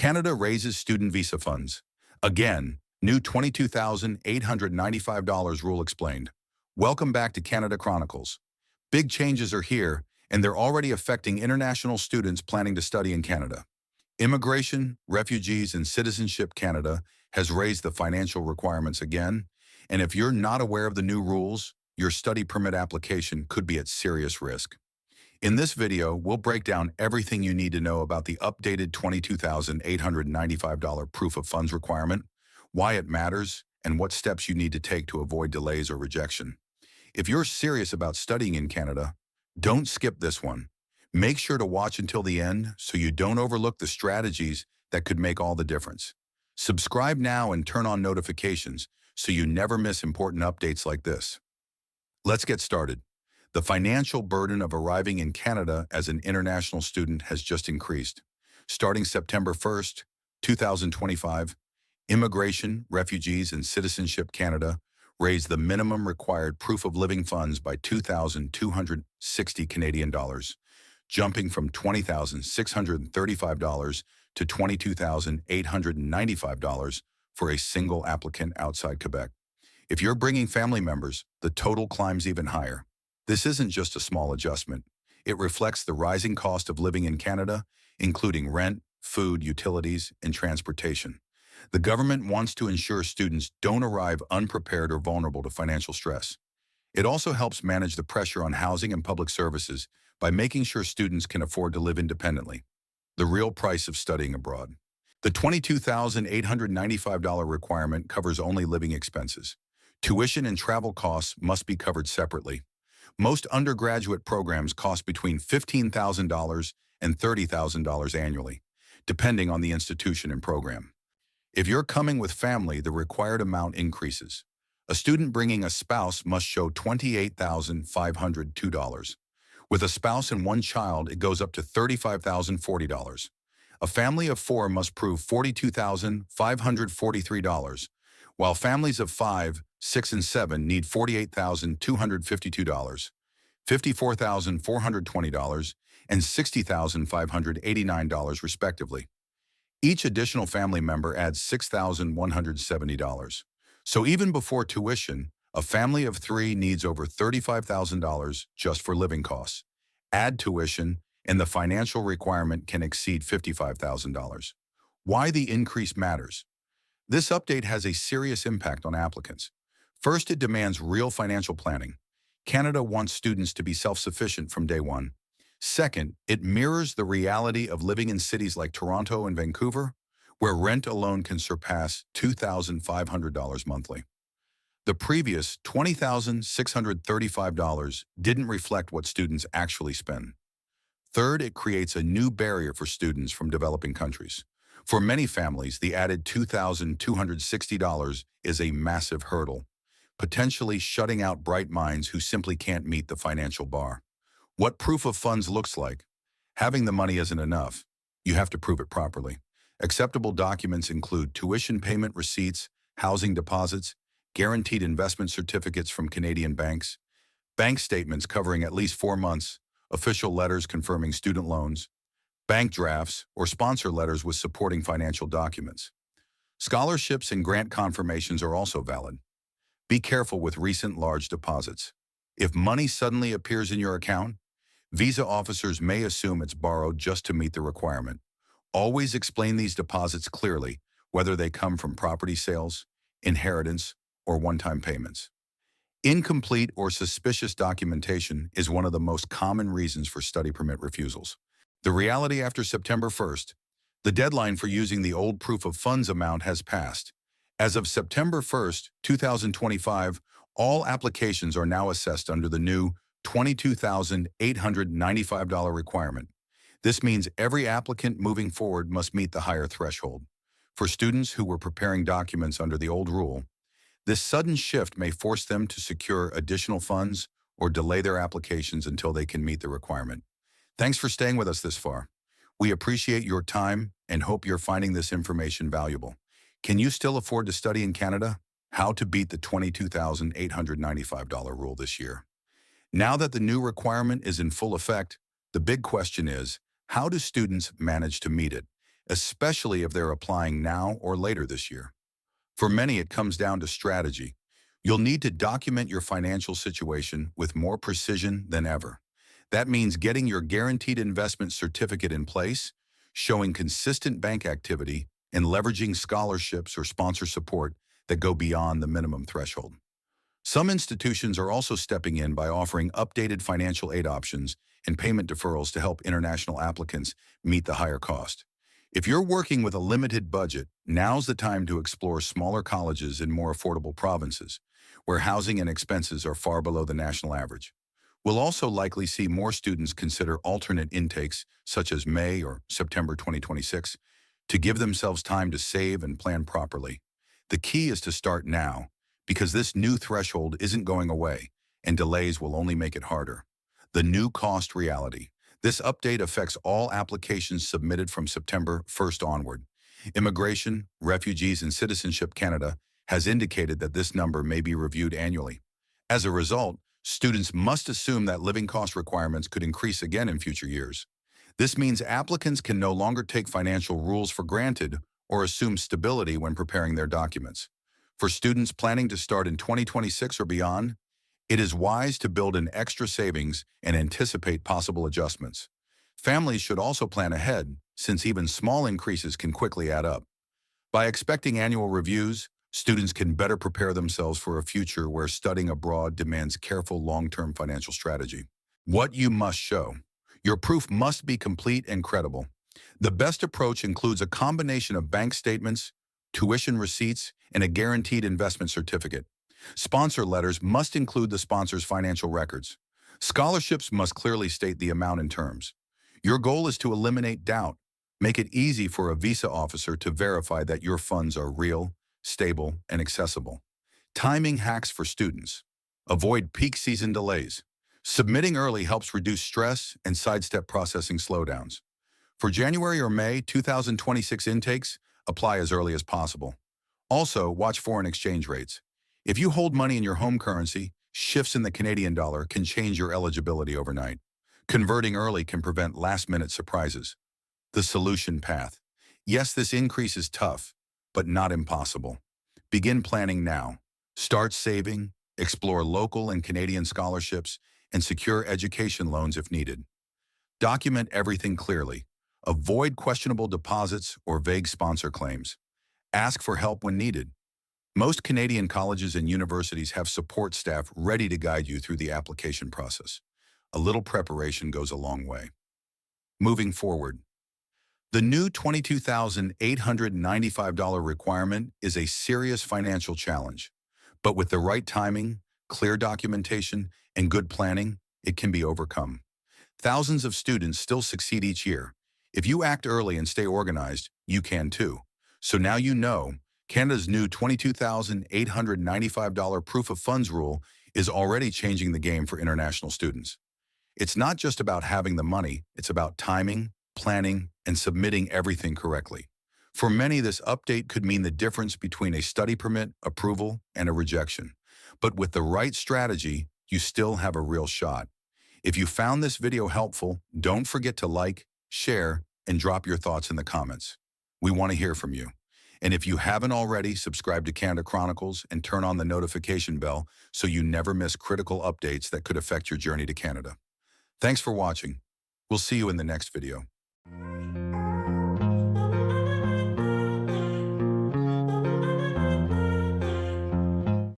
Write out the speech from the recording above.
Canada raises student visa funds. Again, new $22,895 rule explained. Welcome back to Canada Chronicles. Big changes are here, and they're already affecting international students planning to study in Canada. Immigration, Refugees, and Citizenship Canada has raised the financial requirements again, and if you're not aware of the new rules, your study permit application could be at serious risk. In this video, we'll break down everything you need to know about the updated $22,895 proof of funds requirement, why it matters, and what steps you need to take to avoid delays or rejection. If you're serious about studying in Canada, don't skip this one. Make sure to watch until the end so you don't overlook the strategies that could make all the difference. Subscribe now and turn on notifications so you never miss important updates like this. Let's get started. The financial burden of arriving in Canada as an international student has just increased. Starting September 1st, 2025, Immigration, Refugees, and Citizenship Canada raised the minimum required proof of living funds by $2,260 Canadian dollars, jumping from $20,635 to $22,895 for a single applicant outside Quebec. If you're bringing family members, the total climbs even higher. This isn't just a small adjustment. It reflects the rising cost of living in Canada, including rent, food, utilities, and transportation. The government wants to ensure students don't arrive unprepared or vulnerable to financial stress. It also helps manage the pressure on housing and public services by making sure students can afford to live independently. The real price of studying abroad. The $22,895 requirement covers only living expenses. Tuition and travel costs must be covered separately. Most undergraduate programs cost between $15,000 and $30,000 annually, depending on the institution and program. If you're coming with family, the required amount increases. A student bringing a spouse must show $28,502. With a spouse and one child, it goes up to $35,040. A family of four must prove $42,543, while families of 5, 6, and 7 need $48,252, $54,420, and $60,589 respectively. Each additional family member adds $6,170. So even before tuition, a family of 3 needs over $35,000 just for living costs. Add tuition, and the financial requirement can exceed $55,000. Why the increase matters? This update has a serious impact on applicants. First, it demands real financial planning. Canada wants students to be self-sufficient from day one. Second, it mirrors the reality of living in cities like Toronto and Vancouver, where rent alone can surpass $2,500 monthly. The previous $20,635 didn't reflect what students actually spend. Third, it creates a new barrier for students from developing countries. For many families, the added $2,260 is a massive hurdle, potentially shutting out bright minds who simply can't meet the financial bar. What proof of funds looks like? Having the money isn't enough. You have to prove it properly. Acceptable documents include tuition payment receipts, housing deposits, guaranteed investment certificates from Canadian banks, bank statements covering at least 4 months, official letters confirming student loans, bank drafts, or sponsor letters with supporting financial documents. Scholarships and grant confirmations are also valid. Be careful with recent large deposits. If money suddenly appears in your account, visa officers may assume it's borrowed just to meet the requirement. Always explain these deposits clearly, whether they come from property sales, inheritance, or one-time payments. Incomplete or suspicious documentation is one of the most common reasons for study permit refusals. The reality after September 1st, the deadline for using the old proof of funds amount has passed. As of September 1st, 2025, all applications are now assessed under the new $22,895 requirement. This means every applicant moving forward must meet the higher threshold. For students who were preparing documents under the old rule, this sudden shift may force them to secure additional funds or delay their applications until they can meet the requirement. Thanks for staying with us this far. We appreciate your time and hope you're finding this information valuable. Can you still afford to study in Canada? How to beat the $22,895 rule this year. Now that the new requirement is in full effect, the big question is, how do students manage to meet it? especially if they're applying now or later this year. For many, it comes down to strategy. You'll need to document your financial situation with more precision than ever. That means getting your guaranteed investment certificate in place, showing consistent bank activity, and leveraging scholarships or sponsor support that go beyond the minimum threshold. Some institutions are also stepping in by offering updated financial aid options and payment deferrals to help international applicants meet the higher cost. If you're working with a limited budget, now's the time to explore smaller colleges in more affordable provinces, where housing and expenses are far below the national average. We'll also likely see more students consider alternate intakes, such as May or September 2026, to give themselves time to save and plan properly. The key is to start now, because this new threshold isn't going away, and delays will only make it harder. The new cost reality. This update affects all applications submitted from September 1st onward. Immigration, Refugees, and Citizenship Canada has indicated that this number may be reviewed annually. As a result, students must assume that living cost requirements could increase again in future years. This means applicants can no longer take financial rules for granted or assume stability when preparing their documents. For students planning to start in 2026 or beyond, it is wise to build in extra savings and anticipate possible adjustments. Families should also plan ahead, since even small increases can quickly add up. By expecting annual reviews, students can better prepare themselves for a future where studying abroad demands careful long-term financial strategy. What you must show. Your proof must be complete and credible. The best approach includes a combination of bank statements, tuition receipts, and a guaranteed investment certificate. Sponsor letters must include the sponsor's financial records. Scholarships must clearly state the amount and terms. Your goal is to eliminate doubt. Make it easy for a visa officer to verify that your funds are real, stable, and accessible. Timing hacks for students. Avoid peak season delays. Submitting early helps reduce stress and sidestep processing slowdowns. For January or May 2026 intakes, apply as early as possible. Also, watch foreign exchange rates. If you hold money in your home currency, shifts in the Canadian dollar can change your eligibility overnight. Converting early can prevent last-minute surprises. The solution path. Yes, this increase is tough, but not impossible. Begin planning now. Start saving, explore local and Canadian scholarships, and secure education loans if needed. Document everything clearly. Avoid questionable deposits or vague sponsor claims. Ask for help when needed. Most Canadian colleges and universities have support staff ready to guide you through the application process. A little preparation goes a long way. Moving forward. The new $22,895 requirement is a serious financial challenge, but with the right timing, clear documentation, and good planning, it can be overcome. Thousands of students still succeed each year. If you act early and stay organized, you can too. So now you know, Canada's new $22,895 proof of funds rule is already changing the game for international students. It's not just about having the money, it's about timing, planning, and submitting everything correctly. For many, this update could mean the difference between a study permit, approval, and a rejection. But with the right strategy, you still have a real shot. If you found this video helpful, don't forget to like, share, and drop your thoughts in the comments. We want to hear from you. And if you haven't already, subscribe to Canada Chronicles and turn on the notification bell so you never miss critical updates that could affect your journey to Canada. Thanks for watching. We'll see you in the next video.